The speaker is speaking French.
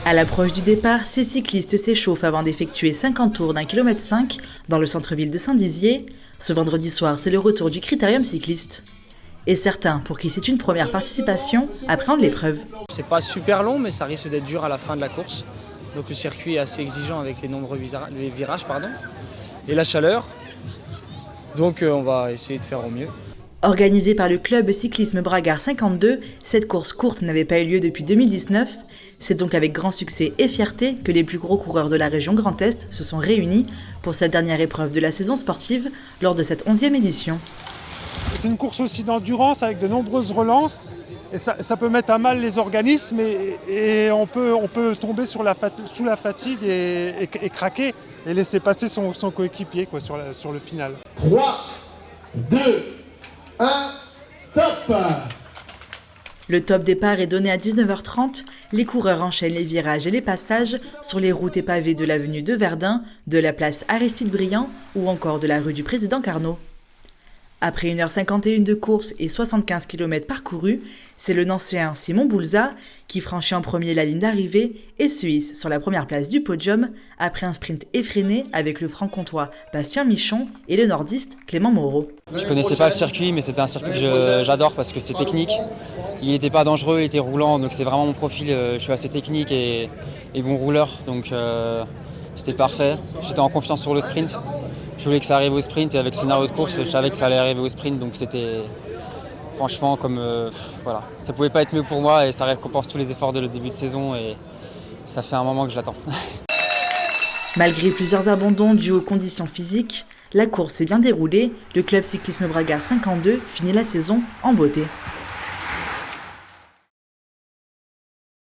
À l'approche du départ, ces cyclistes s'échauffent avant d'effectuer 50 tours d'1,5 km dans le centre-ville de Saint-Dizier. Ce vendredi soir, c'est le retour du critérium cycliste. Et certains, pour qui c'est une première participation, appréhendent l'épreuve. C'est pas super long, mais ça risque d'être dur à la fin de la course. Donc le circuit est assez exigeant avec les nombreux virages et la chaleur. Donc on va essayer de faire au mieux. Organisée par le club cyclisme Bragard 52, cette course courte n'avait pas eu lieu depuis 2019. C'est donc avec grand succès et fierté que les plus gros coureurs de la région Grand Est se sont réunis pour cette dernière épreuve de la saison sportive lors de cette 11e édition. C'est une course aussi d'endurance avec de nombreuses relances et ça peut mettre à mal les organismes et on peut tomber sous la fatigue et craquer et laisser passer son coéquipier sur le final. 3, 2, 1, top! Le top départ est donné à 19h30. Les coureurs enchaînent les virages et les passages sur les routes et pavés de l'avenue de Verdun, de la place Aristide Briand ou encore de la rue du Président Carnot. Après 1h51 de course et 75 km parcourus, c'est le Nancéen Simon Boulza qui franchit en premier la ligne d'arrivée et se hisse sur la première place du podium après un sprint effréné avec le franc-comtois Bastien Michon et le nordiste Clément Moreau. Je connaissais pas le circuit, mais c'était un circuit que j'adore parce que c'est technique. Il n'était pas dangereux, il était roulant, donc c'est vraiment mon profil. Je suis assez technique et bon rouleur, donc c'était parfait. J'étais en confiance sur le sprint. Je voulais que ça arrive au sprint et avec le scénario de course, je savais que ça allait arriver au sprint, donc c'était franchement comme voilà, ça pouvait pas être mieux pour moi et ça récompense tous les efforts de le début de saison et ça fait un moment que j'attends. Malgré plusieurs abandons dus aux conditions physiques, la course s'est bien déroulée. Le club cyclisme Bragard 52 finit la saison en beauté.